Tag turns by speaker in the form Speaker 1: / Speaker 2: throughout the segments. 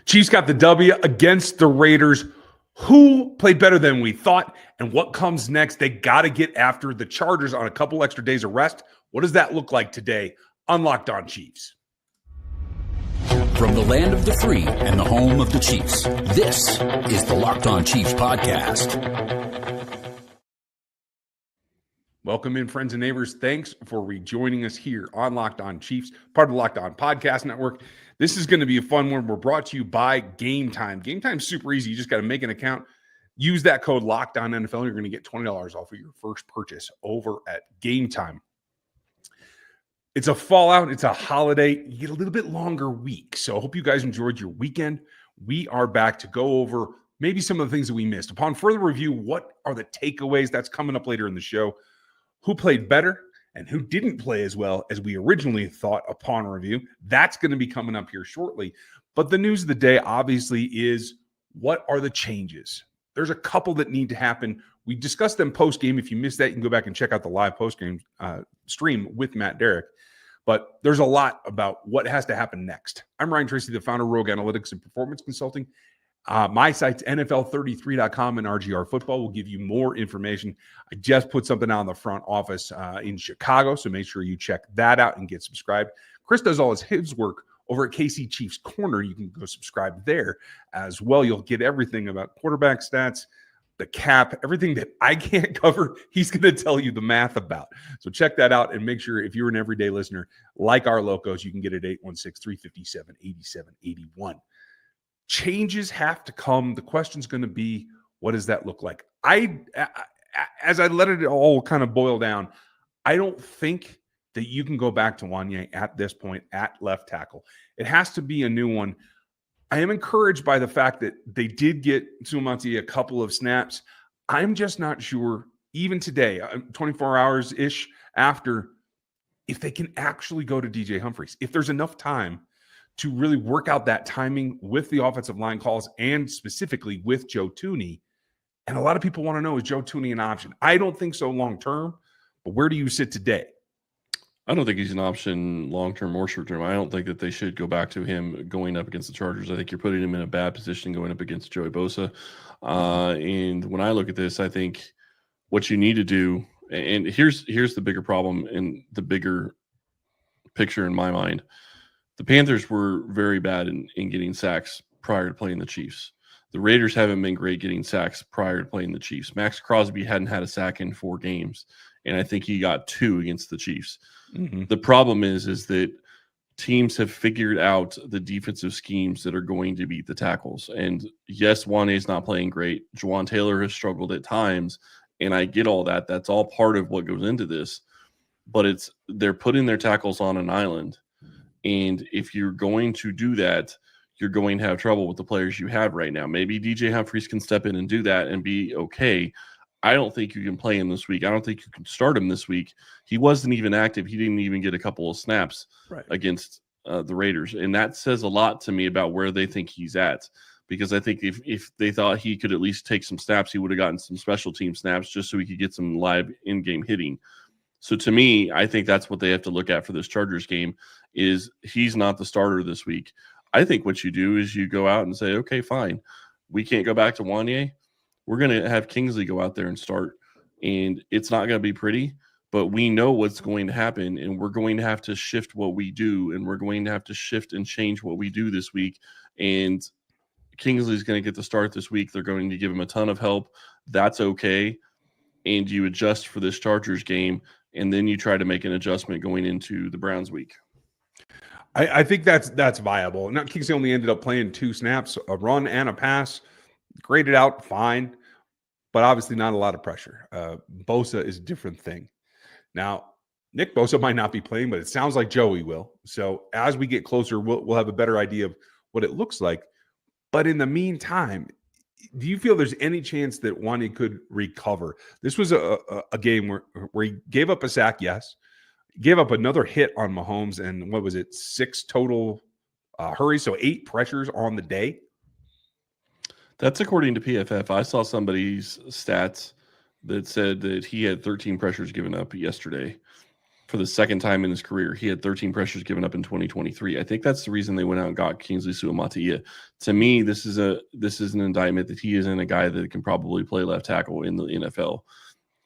Speaker 1: Chiefs got the W against the Raiders. Who played better than we thought, and what comes next? They got to get after the Chargers on a couple extra days of rest. What does that look like today on Locked On Chiefs?
Speaker 2: From the land of the free and the home of the Chiefs, this is the Locked On Chiefs podcast.
Speaker 1: Welcome in, friends and neighbors. Thanks for rejoining us here on Locked On Chiefs, part of the Locked On Podcast Network. This is going to be a fun one. We're brought to you by Game Time. Game Time's super easy. You just got to make an account. Use that code Locked On NFL. You're going to get $20 off of your first purchase over at Game Time. It's a fallout. It's a holiday. You get a little bit longer week. So I hope you guys enjoyed your weekend. We are back to go over maybe some of the things that we missed. Upon further review, what are the takeaways? That's coming up later in the show. Who played better and who didn't play as well as we originally thought upon review? That's going to be coming up here shortly. But the news of the day, obviously, is what are the changes? There's a couple that need to happen. We discussed them post-game. If you missed that, you can go back and check out the live post-game stream with Matt Derrick. But there's a lot about what has to happen next. I'm Ryan Tracy, the founder of Rogue Analytics and Performance Consulting. My site's NFL33.com, and RGR Football will give you more information. I just put something out in the front office in Chicago, so make sure you check that out and get subscribed. Chris does all his work over at KC Chiefs Corner. You can go subscribe there as well. You'll get everything about quarterback stats, the cap, everything that I can't cover, he's going to tell you the math about. So check that out and make sure if you're an everyday listener, like our locos, you can get it at 816-357-8781. Changes have to come. The question's going to be, what does that look like? As I let it all kind of boil down, I don't think that you can go back to Wanye at this point at left tackle. It has to be a new one. I am encouraged by the fact that they did get Suamati a couple of snaps. I'm just not sure, even today, 24 hours-ish after, if they can actually go to DJ Humphries. If there's enough time to really work out that timing with the offensive line calls and specifically with Joe Thuney. And a lot of people want to know, is Joe Thuney an option? I don't think so long-term, but where do you sit today?
Speaker 3: I don't think he's an option long-term or short-term. I don't think that they should go back to him going up against the Chargers. I think you're putting him in a bad position going up against Joey Bosa. And when I look at this, I think what you need to do, and here's the bigger problem and the bigger picture in my mind. The Panthers were very bad in getting sacks prior to playing the Chiefs. The Raiders haven't been great getting sacks prior to playing the Chiefs. Max Crosby hadn't had a sack in 4 games, and I think he got 2 against the Chiefs. Mm-hmm. The problem is that teams have figured out the defensive schemes that are going to beat the tackles. And yes, Wanye's not playing great. Juwan Taylor has struggled at times, and I get all that. That's all part of what goes into this. But they're putting their tackles on an island. And if you're going to do that, you're going to have trouble with the players you have right now. Maybe DJ Humphries can step in and do that and be okay. I don't think you can play him this week. I don't think you can start him this week. He wasn't even active. He didn't even get a couple of snaps against the Raiders. And that says a lot to me about where they think he's at. Because I think if they thought he could at least take some snaps, he would have gotten some special team snaps just so he could get some live in-game hitting. So to me, I think that's what they have to look at for this Chargers game, is he's not the starter this week. I think what you do is you go out and say, okay, fine. We can't go back to Wanye. We're going to have Kingsley go out there and start. And it's not going to be pretty, but we know what's going to happen, and we're going to have to shift what we do, and we're going to have to shift and change what we do this week. And Kingsley's going to get the start this week. They're going to give him a ton of help. That's okay. And you adjust for this Chargers game, and then you try to make an adjustment going into the Browns week.
Speaker 1: I think that's viable. Now, Kingsley only ended up playing 2 snaps, a run and a pass. Graded out fine, but obviously not a lot of pressure. Bosa is a different thing. Now, Nick Bosa might not be playing, but it sounds like Joey will. So as we get closer, we'll have a better idea of what it looks like. But in the meantime, do you feel there's any chance that Wanye could recover? This was a game where he gave up a sack, yes. Gave up another hit on Mahomes, and what was it, 6 total hurries, so 8 pressures on the day.
Speaker 3: That's according to PFF. I saw somebody's stats that said that he had 13 pressures given up yesterday. for the second time in his career. He had 13 pressures given up in 2023. I think that's the reason they went out and got Kingsley Suamataia. To me, this is an indictment that he isn't a guy that can probably play left tackle in the NFL.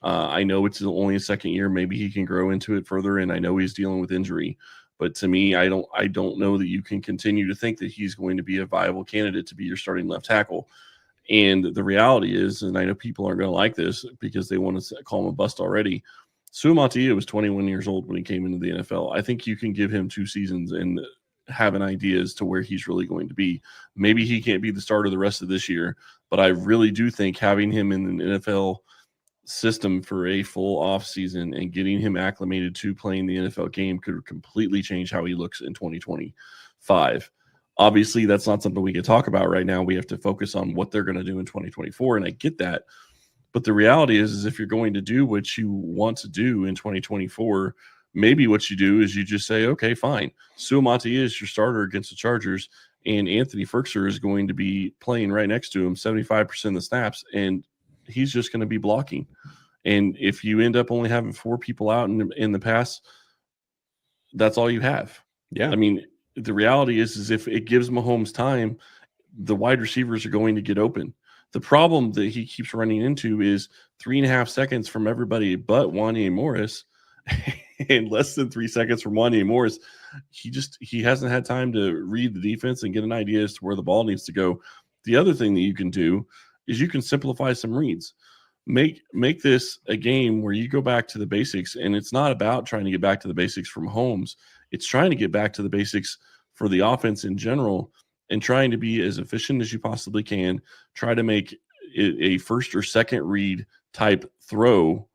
Speaker 3: I know it's only a second year. Maybe he can grow into it further, and I know he's dealing with injury. But to me, I don't know that you can continue to think that he's going to be a viable candidate to be your starting left tackle. And the reality is, and I know people aren't going to like this because they want to call him a bust already, Suamataia was 21 years old when he came into the NFL. I think you can give him 2 seasons and have an idea as to where he's really going to be. Maybe he can't be the starter the rest of this year, but I really do think having him in an NFL system for a full off season and getting him acclimated to playing the NFL game could completely change how he looks in 2025. Obviously, that's not something we can talk about right now. We have to focus on what they're going to do in 2024, and I get that. But the reality is if you're going to do what you want to do in 2024, maybe what you do is you just say, okay, fine. Suamataia is your starter against the Chargers, and Anthony Firkser is going to be playing right next to him 75% of the snaps, and he's just going to be blocking. And if you end up only having 4 people out in the pass, that's all you have.
Speaker 1: Yeah.
Speaker 3: I mean, the reality is if it gives Mahomes time, the wide receivers are going to get open. The problem that he keeps running into is 3.5 seconds from everybody but Wanya Morris, and less than 3 seconds from Wanya Morris. He hasn't had time to read the defense and get an idea as to where the ball needs to go. The other thing that you can do is you can simplify some reads. Make this a game where you go back to the basics, and it's not about trying to get back to the basics from Mahomes. It's trying to get back to the basics for the offense in general and trying to be as efficient as you possibly can. Try to make it a first or second read type throw.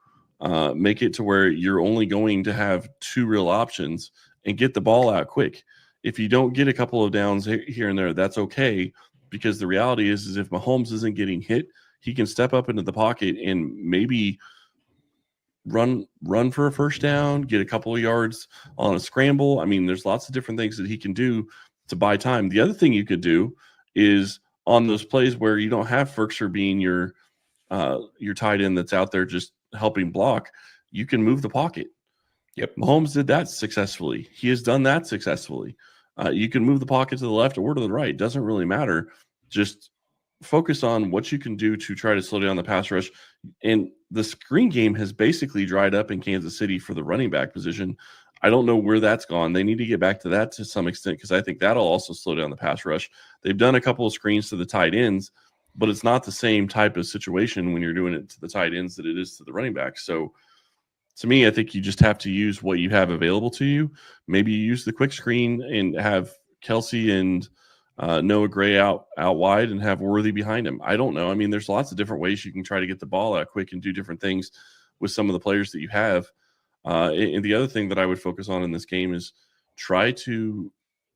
Speaker 3: Make it to where you're only going to have 2 real options and get the ball out quick. If you don't get a couple of downs here and there, that's okay, because the reality is if Mahomes isn't getting hit, he can step up into the pocket and maybe run for a first down, get a couple of yards on a scramble. I mean, there's lots of different things that he can do to buy time. The other thing you could do is on those plays where you don't have Firkser being your tight end that's out there just helping block, you can move the pocket.
Speaker 1: Yep.
Speaker 3: Mahomes did that successfully. He has done that successfully. You can move the pocket to the left or to the right. Doesn't really matter. Just focus on what you can do to try to slow down the pass rush. And the screen game has basically dried up in Kansas City for the running back position. I don't know where that's gone. They need to get back to that to some extent because I think that'll also slow down the pass rush. They've done a couple of screens to the tight ends, but it's not the same type of situation when you're doing it to the tight ends that it is to the running backs. So to me, I think you just have to use what you have available to you. Maybe you use the quick screen and have Kelsey and Noah Gray out wide and have Worthy behind him. I don't know. I mean, there's lots of different ways you can try to get the ball out quick and do different things with some of the players that you have. And the other thing that I would focus on in this game is try to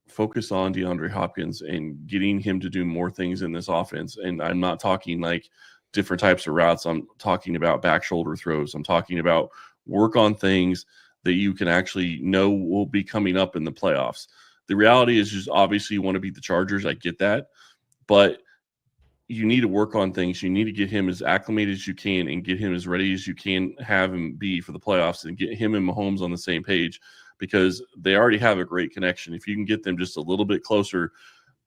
Speaker 3: focus on DeAndre Hopkins and getting him to do more things in this offense. And I'm not talking like different types of routes. I'm talking about back shoulder throws. I'm talking about work on things that you can actually know will be coming up in the playoffs. The reality is just obviously you want to beat the Chargers. I get that. But you need to work on things. You need to get him as acclimated as you can and get him as ready as you can have him be for the playoffs and get him and Mahomes on the same page because they already have a great connection. If you can get them just a little bit closer,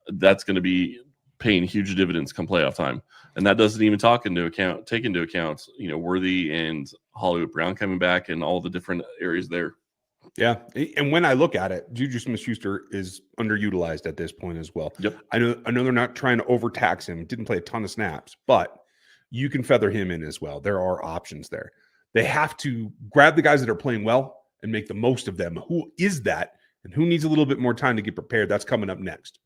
Speaker 3: that's going to be paying huge dividends come playoff time. And that doesn't even take into account, Worthy and Hollywood Brown coming back and all the different areas there.
Speaker 1: Yeah. And when I look at it, Juju Smith-Schuster is underutilized at this point as well.
Speaker 3: Yep.
Speaker 1: I know they're not trying to overtax him. Didn't play a ton of snaps, but you can feather him in as well. There are options there. They have to grab the guys that are playing well and make the most of them. Who is that? And who needs a little bit more time to get prepared? That's coming up next.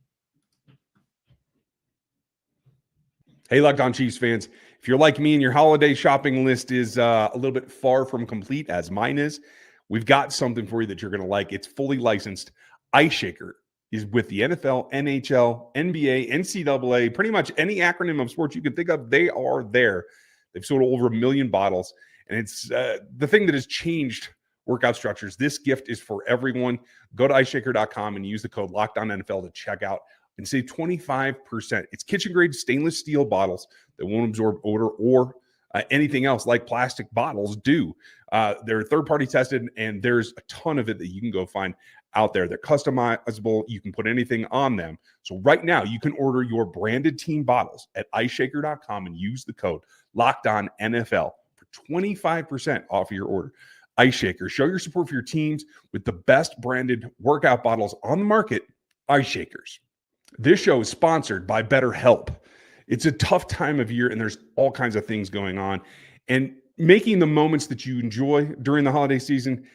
Speaker 1: Hey, Locked On Chiefs fans. If you're like me and your holiday shopping list is a little bit far from complete, as mine is, we've got something for you that you're going to like. It's fully licensed. Ice Shaker is with the NFL, NHL, NBA, NCAA, pretty much any acronym of sports you can think of, they are there. They've sold over 1 million bottles. And it's the thing that has changed workout structures. This gift is for everyone. Go to iceshaker.com and use the code LOCKEDONNFL to check out and save 25%. It's kitchen-grade stainless steel bottles that won't absorb odor or anything else like plastic bottles do. They're third-party tested, and there's a ton of it that you can go find out there. They're customizable. You can put anything on them. So right now, you can order your branded team bottles at iceshaker.com and use the code LOCKEDONNFL for 25% off of your order. Ice Shaker, show your support for your teams with the best branded workout bottles on the market, Ice Shakers. This show is sponsored by BetterHelp. It's a tough time of year, and there's all kinds of things going on. And making the moments that you enjoy during the holiday season,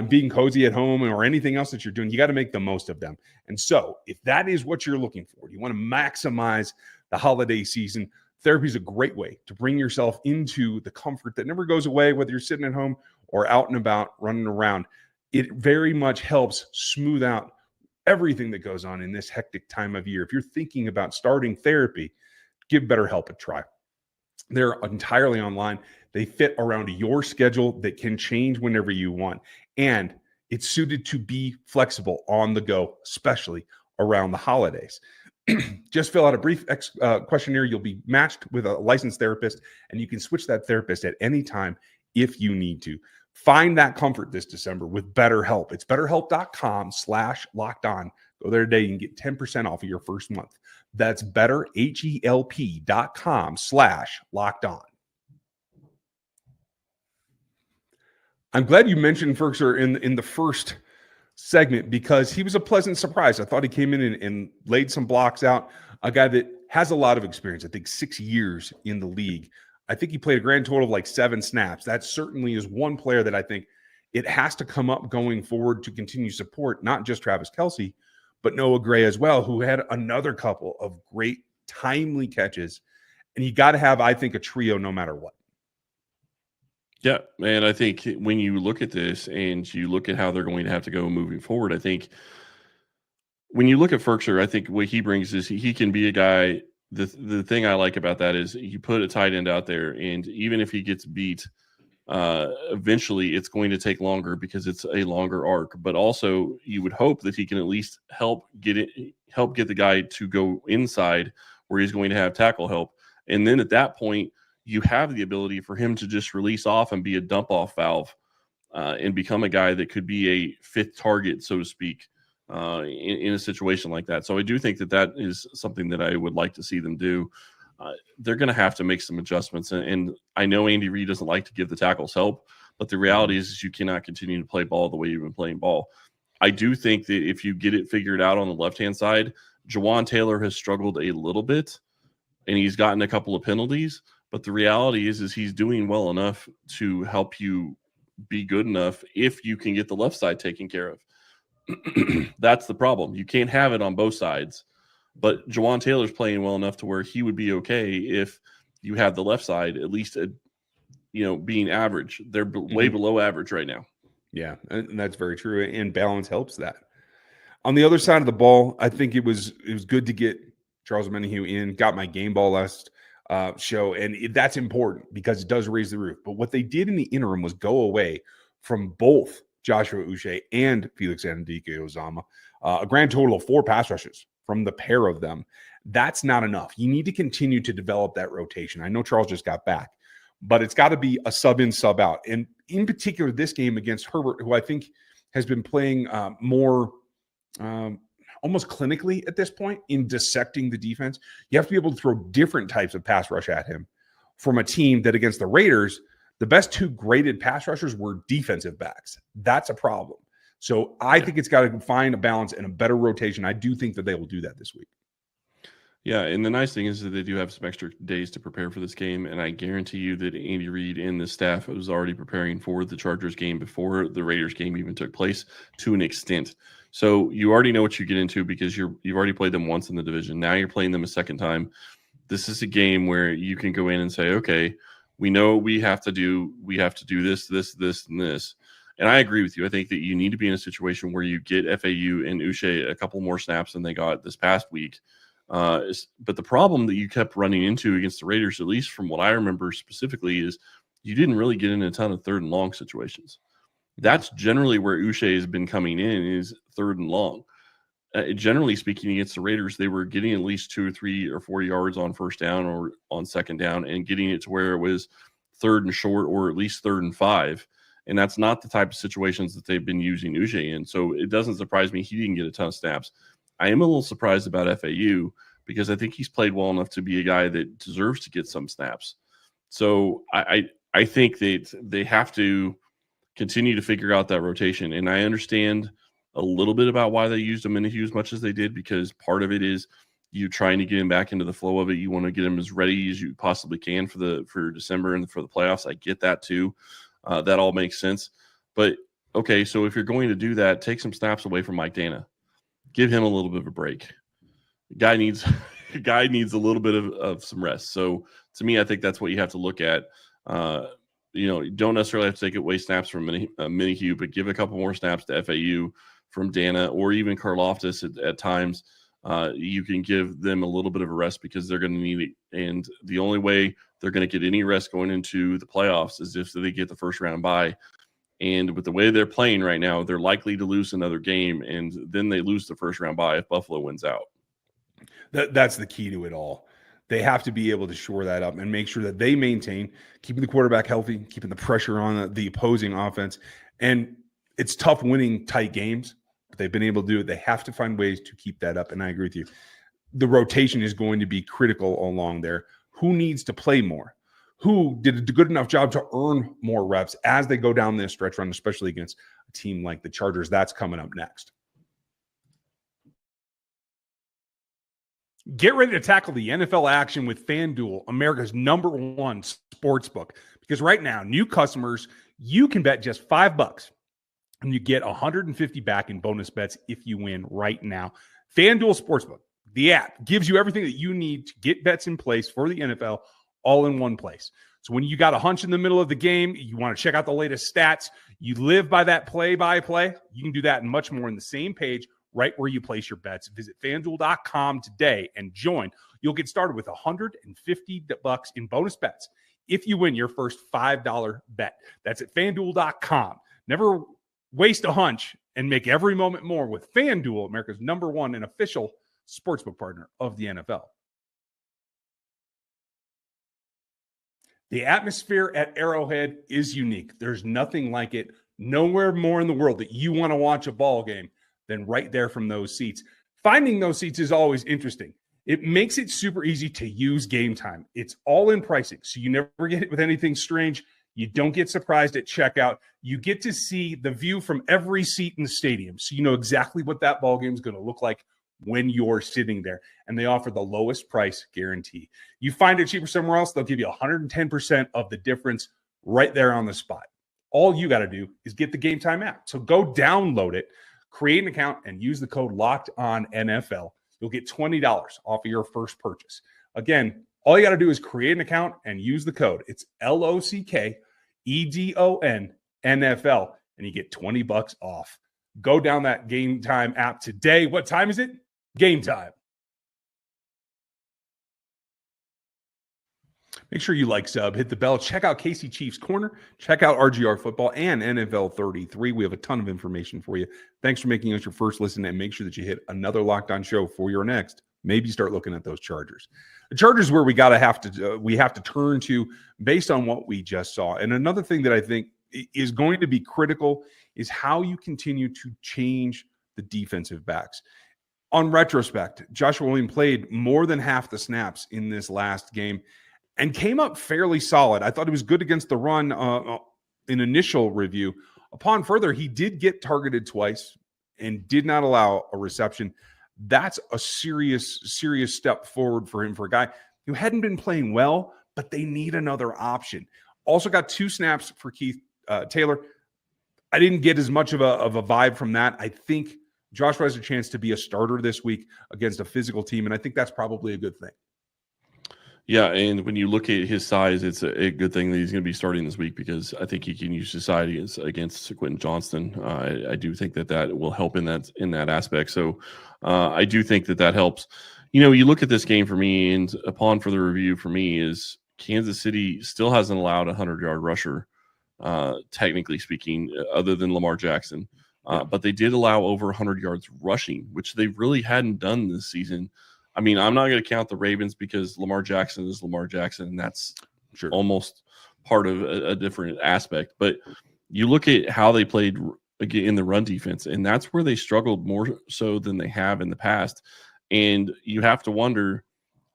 Speaker 1: being cozy at home or anything else that you're doing, you got to make the most of them. And so if that is what you're looking for, you want to maximize the holiday season, therapy is a great way to bring yourself into the comfort that never goes away, whether you're sitting at home or out and about running around. It very much helps smooth out everything that goes on in this hectic time of year. If you're thinking about starting therapy, give BetterHelp a try. They're entirely online. They fit around your schedule that can change whenever you want. And it's suited to be flexible on the go, especially around the holidays. Just fill out a brief questionnaire. You'll be matched with a licensed therapist, and you can switch that therapist at any time if you need to. Find that comfort this December with BetterHelp. It's betterhelp.com/lockedon. Go there today. You can get 10% off of your first month. That's betterhelp.com/lockedon. I'm glad you mentioned Ferkser in the first segment because he was a pleasant surprise. I thought he came in and laid some blocks out. A guy that has a lot of experience, I think 6 years in the league. I think he played a grand total of like 7 snaps. That certainly is one player that I think it has to come up going forward to continue support, not just Travis Kelce, but Noah Gray as well, who had another couple of great timely catches. And you got to have, I think, a trio no matter what.
Speaker 3: Yeah, and I think when you look at this and you look at how they're going to have to go moving forward, I think when you look at Ferkser, I think what he brings is he can be a guy. The thing I like about that is you put a tight end out there, and even if he gets beat, eventually it's going to take longer because it's a longer arc. But also, you would hope that he can at least help get the guy to go inside where he's going to have tackle help, and then at that point, you have the ability for him to just release off and be a dump off valve and become a guy that could be a fifth target, so to speak, in a situation like that. So I do think that is something that I would like to see them do. They're going to have to make some adjustments. And I know Andy Reid doesn't like to give the tackles help, but the reality is you cannot continue to play ball the way you've been playing ball. I do think that if you get it figured out on the left-hand side, Jawan Taylor has struggled a little bit, and he's gotten a couple of penalties. But the reality is he's doing well enough to help you be good enough if you can get the left side taken care of. That's the problem. You can't have it on both sides. But Jawan Taylor's playing well enough to where he would be okay if you have the left side at least, being average. They're way below average right now.
Speaker 1: Yeah, and that's very true. And balance helps that. On the other side of the ball, I think it was good to get Charles Omenihu in. Got my game ball last show, and that's important because it does raise the roof. But what they did in the interim was go away from both Joshua Uche and Felix Anudike-Uzomah, a grand total of 4 pass rushes from the pair of them. That's not enough. You need to continue to develop that rotation. I know Charles just got back, but it's got to be a sub in, sub out. And in particular, this game against Herbert, who I think has been playing more almost clinically at this point in dissecting the defense. You have to be able to throw different types of pass rush at him from a team that against the Raiders, the best 2 graded pass rushers were defensive backs. That's a problem. So I think it's got to find a balance and a better rotation. I do think that they will do that this week.
Speaker 3: Yeah, and the nice thing is that they do have some extra days to prepare for this game, and I guarantee you that Andy Reid and the staff was already preparing for the Chargers game before the Raiders game even took place to an extent. So you already know what you get into because you've already played them once in the division. Now you're playing them a second time. This is a game where you can go in and say, okay, we know we have to do this, and this. And I agree with you. I think that you need to be in a situation where you get FAU and Uche a couple more snaps than they got this past week. But the problem that you kept running into against the Raiders, at least from what I remember specifically, is you didn't really get in a ton of 3rd and long situations. That's generally where Uche has been coming in, is 3rd and long. Generally speaking, against the Raiders, they were getting at least 2 or 3 or 4 yards on first down or on second down and getting it to where it was third and short or at least 3rd and 5. And that's not the type of situations that they've been using Uche in. So it doesn't surprise me he didn't get a ton of snaps. I am a little surprised about FAU because I think he's played well enough to be a guy that deserves to get some snaps. So I think that they have to continue to figure out that rotation. And I understand a little bit about why they used Omenihu as much as they did, because part of it is you trying to get him back into the flow of it. You want to get him as ready as you possibly can for December and for the playoffs. I get that too. That all makes sense. But okay, so if you're going to do that, take some snaps away from Mike Dana. Give him a little bit of a break. Guy needs a little bit of some rest. So to me, I think that's what you have to look at. You don't necessarily have to take away snaps from Minihu, but give a couple more snaps to FAU from Dana or even Karlaftis at times. You can give them a little bit of a rest because they're going to need it. And the only way they're going to get any rest going into the playoffs is if they get the first round bye. And with the way they're playing right now, they're likely to lose another game, and then they lose the first round bye if Buffalo wins out.
Speaker 1: That's the key to it all. They have to be able to shore that up and make sure that they maintain keeping the quarterback healthy, keeping the pressure on the opposing offense. And it's tough winning tight games, but they've been able to do it. They have to find ways to keep that up. And I agree with you. The rotation is going to be critical along there. Who needs to play more? Who did a good enough job to earn more reps as they go down this stretch run, especially against a team like the Chargers? That's coming up next. Get ready to tackle the NFL action with FanDuel, America's #1 sportsbook. Because right now, new customers, you can bet just $5 and you get $150 back in bonus bets if you win right now. FanDuel Sportsbook, the app, gives you everything that you need to get bets in place for the NFL all in one place. So when you got a hunch in the middle of the game, you want to check out the latest stats, you live by that play-by-play, you can do that and much more in the same page right where you place your bets. Visit FanDuel.com today and join. You'll get started with $150 in bonus bets if you win your first $5 bet. That's at FanDuel.com. Never waste a hunch and make every moment more with FanDuel, America's #1 and official sportsbook partner of the NFL. The atmosphere at Arrowhead is unique. There's nothing like it. Nowhere more in the world that you want to watch a ball game than right there from those seats. Finding those seats is always interesting. It makes it super easy to use Game Time. It's all in pricing, so you never get hit with anything strange. You don't get surprised at checkout. You get to see the view from every seat in the stadium, so you know exactly what that ball game is going to look like when you're sitting there. And they offer the lowest price guarantee. You find it cheaper somewhere else, they'll give you 110% of the difference right there on the spot. All you got to do is get the Game Time app. So go download it, create an account, and use the code LOCKEDONNFL. You'll get $20 off of your first purchase. Again, all you got to do is create an account and use the code. It's LOCKEDONNFL, and you get $20 off. Go down that Game Time app today. What time is it? Game time. Make sure you like, sub, hit the bell. Check out KC Chiefs Corner. Check out RGR Football and NFL 33. We have a ton of information for you. Thanks for making us your first listen, and make sure that you hit another Locked On show for your next. Maybe start looking at those Chargers. The Chargers where we have to turn to based on what we just saw. And another thing that I think is going to be critical is how you continue to change the defensive backs. On retrospect, Joshua Williams played more than half the snaps in this last game and came up fairly solid. I thought he was good against the run in initial review. Upon further, he did get targeted twice and did not allow a reception. That's a serious step forward for him, for a guy who hadn't been playing well, but they need another option. Also got 2 snaps for Keith Taylor. I didn't get as much of a vibe from that. I think Joshua has a chance to be a starter this week against a physical team, and I think that's probably a good thing.
Speaker 3: Yeah, and when you look at his size, it's a good thing that he's going to be starting this week because I think he can use his size against Quentin Johnston. I do think that will help in that aspect. So I do think that helps. You know, you look at this game for me, and upon further review for me is Kansas City still hasn't allowed a 100-yard rusher, technically speaking, other than Lamar Jackson. But they did allow over 100 yards rushing, which they really hadn't done this season. I mean, I'm not going to count the Ravens because Lamar Jackson is Lamar Jackson, and that's almost part of a different aspect. But you look at how they played in the run defense, and that's where they struggled more so than they have in the past. And you have to wonder,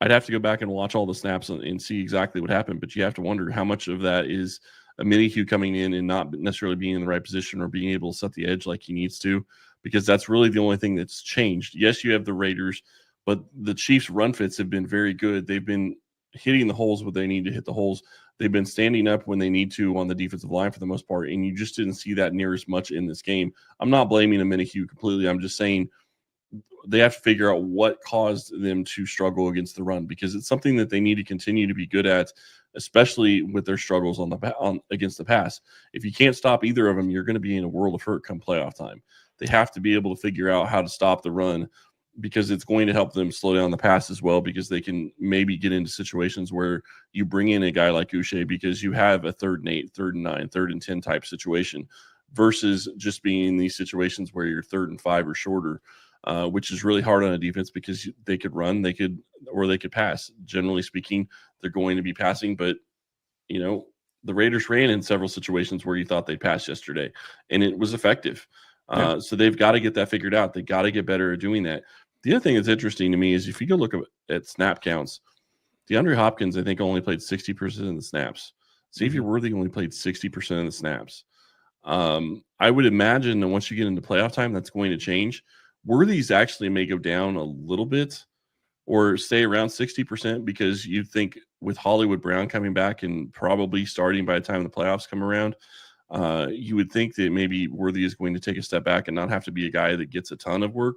Speaker 3: I'd have to go back and watch all the snaps and see exactly what happened, but you have to wonder how much of that is a mini Q coming in and not necessarily being in the right position or being able to set the edge like he needs to, because that's really the only thing that's changed. Yes, you have the Raiders, but the Chiefs' run fits have been very good. They've been hitting the holes where they need to hit the holes. They've been standing up when they need to on the defensive line for the most part, and you just didn't see that near as much in this game. I'm not blaming Minihue completely. I'm just saying they have to figure out what caused them to struggle against the run, because it's something that they need to continue to be good at, especially with their struggles against the pass. If you can't stop either of them, you're going to be in a world of hurt come playoff time. They have to be able to figure out how to stop the run, because it's going to help them slow down the pass as well, because they can maybe get into situations where you bring in a guy like Uche because you have a 3rd and 8, 3rd and 9, 3rd and 10 type situation, versus just being in these situations where you're 3rd and 5 or shorter, which is really hard on a defense because they could run, they could pass. Generally speaking, they're going to be passing, but the Raiders ran in several situations where you thought they passed yesterday, and it was effective. So they've got to get that figured out. They got to get better at doing that. The other thing that's interesting to me is if you go look at snap counts, DeAndre Hopkins, I think, only played 60% of the snaps. Xavier Worthy only played 60% of the snaps. I would imagine that once you get into playoff time, that's going to change. Worthy's actually may go down a little bit or stay around 60%, because you think with Hollywood Brown coming back and probably starting by the time the playoffs come around, you would think that maybe Worthy is going to take a step back and not have to be a guy that gets a ton of work.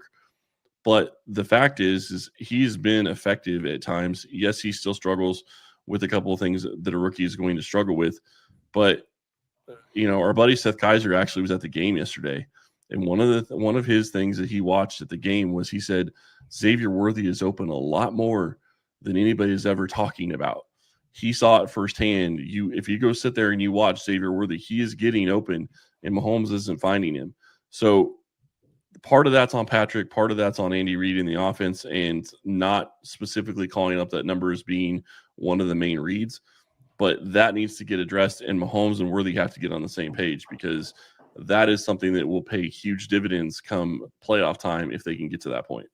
Speaker 3: But the fact is he's been effective at times. Yes, he still struggles with a couple of things that a rookie is going to struggle with. But, our buddy Seth Kaiser actually was at the game yesterday. And one of his things that he watched at the game was he said, Xavier Worthy is open a lot more than anybody is ever talking about. He saw it firsthand. If you go sit there and you watch Xavier Worthy, he is getting open, and Mahomes isn't finding him. So part of that's on Patrick, part of that's on Andy Reid in the offense, and not specifically calling up that number as being one of the main reads. But that needs to get addressed, and Mahomes and Worthy have to get on the same page, because that is something that will pay huge dividends come playoff time if they can get to that point.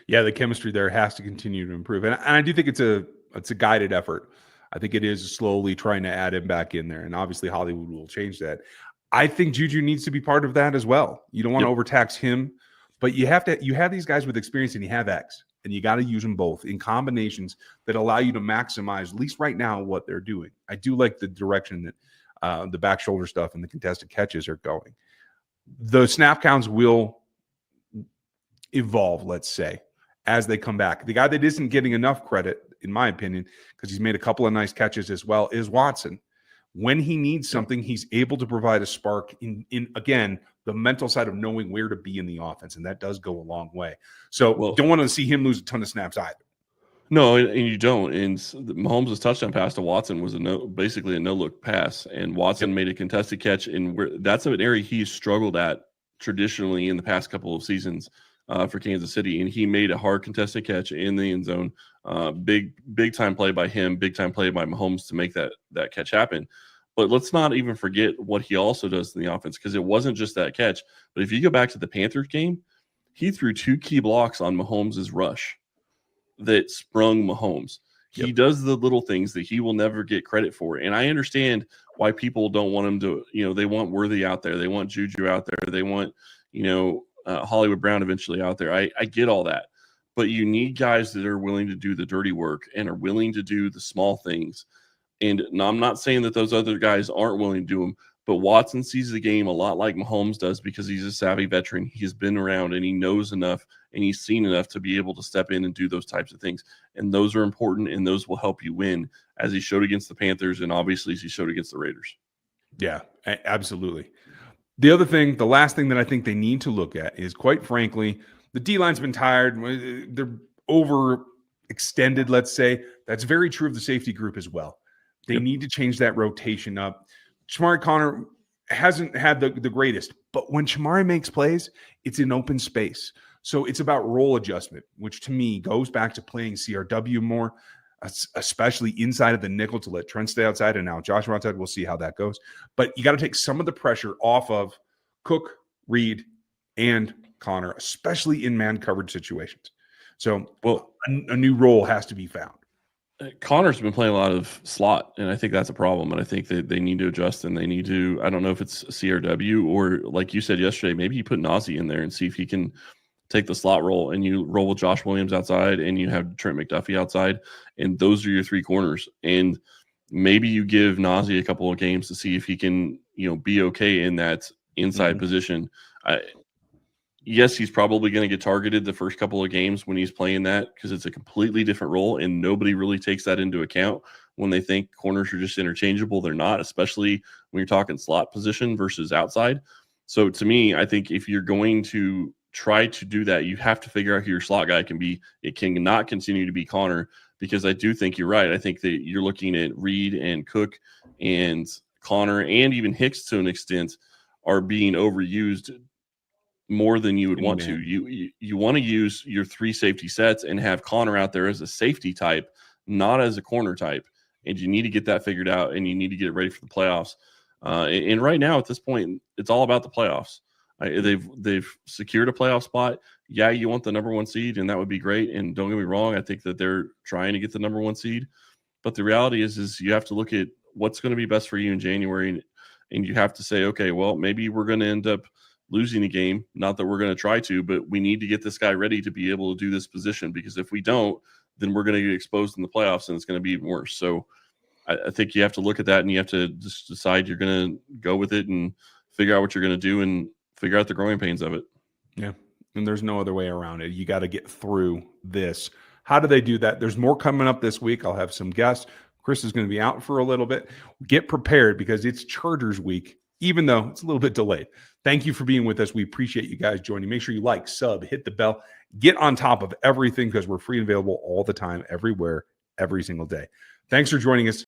Speaker 1: Yeah, the chemistry there has to continue to improve. And I do think it's a guided effort. I think it is slowly trying to add him back in there. And obviously Hollywood will change that. I think Juju needs to be part of that as well. You don't want to overtax him, but you have these guys with experience, and you have X, and you got to use them both in combinations that allow you to maximize, at least right now, what they're doing. I do like the direction that the back shoulder stuff and the contested catches are going. The snap counts will evolve, let's say, as they come back. The guy that isn't getting enough credit, in my opinion, because he's made a couple of nice catches as well, is Watson. When he needs something, he's able to provide a spark in again, the mental side of knowing where to be in the offense, and that does go a long way. So don't want to see him lose a ton of snaps either.
Speaker 3: No, and you don't. And Mahomes' touchdown pass to Watson was basically a no-look pass, and Watson made a contested catch, and that's an area he's struggled at traditionally in the past couple of seasons for Kansas City, and he made a hard contested catch in the end zone. Big time play by him, big time play by Mahomes to make that catch happen. But let's not even forget what he also does in the offense, because it wasn't just that catch. But if you go back to the Panthers game, he threw 2 key blocks on Mahomes' rush that sprung Mahomes. He does the little things that he will never get credit for. And I understand why people don't want him to, they want Worthy out there. They want Juju out there. They want, Hollywood Brown eventually out there. I get all that. But you need guys that are willing to do the dirty work and are willing to do the small things. And I'm not saying that those other guys aren't willing to do them, but Watson sees the game a lot like Mahomes does, because he's a savvy veteran. He's been around and he knows enough and he's seen enough to be able to step in and do those types of things. And those are important, and those will help you win, as he showed against the Panthers and obviously as he showed against the Raiders.
Speaker 1: Yeah, absolutely. The other thing, the last thing that I think they need to look at is, quite frankly, the D-line's been tired. They're overextended, let's say. That's very true of the safety group as well. They need to change that rotation up. Shamari Connor hasn't had the greatest, but when Shamari makes plays, it's in open space. So it's about role adjustment, which to me goes back to playing CRW more. especially inside of the nickel to let Trent stay outside. And now Joshua outside. We'll see how that goes. But you got to take some of the pressure off of Cook, Reed, and Connor, especially in man coverage situations. So, well, a new role has to be found.
Speaker 3: Connor's been playing a lot of slot, and I think that's a problem. And I think that they need to adjust, and they need to, I don't know if it's CRW or, like you said yesterday, maybe you put Nazi in there and see if he can take the slot role, and you roll with Josh Williams outside and you have Trent McDuffie outside, and those are your three corners. And maybe you give Nazi a couple of games to see if he can, be okay in that inside position. Yes, he's probably going to get targeted the first couple of games when he's playing that, because it's a completely different role, and nobody really takes that into account when they think corners are just interchangeable. They're not, especially when you're talking slot position versus outside. So to me, I think if you're going to try to do that, you have to figure out who your slot guy can be. It cannot continue to be Connor, because I do think you're right. I think that you're looking at Reed and Cook and Connor and even Hicks to an extent are being overused more than you would want to. You want to use your three safety sets and have Connor out there as a safety type, not as a corner type. And you need to get that figured out, and you need to get it ready for the playoffs. And right now at this point, it's all about the playoffs. They've secured a playoff spot. Yeah, you want the number one seed, and that would be great. And don't get me wrong, I think that they're trying to get the number one seed. But the reality is you have to look at what's going to be best for you in January, and you have to say, okay, well, maybe we're going to end up losing a game. Not that we're going to try to, but we need to get this guy ready to be able to do this position, because if we don't, then we're going to get exposed in the playoffs, and it's going to be even worse. So I think you have to look at that, and you have to just decide you're going to go with it and figure out what you're going to do and figure out the growing pains of it.
Speaker 1: Yeah. And there's no other way around it. You got to get through this. How do they do that? There's more coming up this week. I'll have some guests. Chris is going to be out for a little bit. Get prepared, because it's Chargers week, even though it's a little bit delayed. Thank you for being with us. We appreciate you guys joining. Make sure you like, sub, hit the bell, get on top of everything, because we're free and available all the time, everywhere, every single day. Thanks for joining us.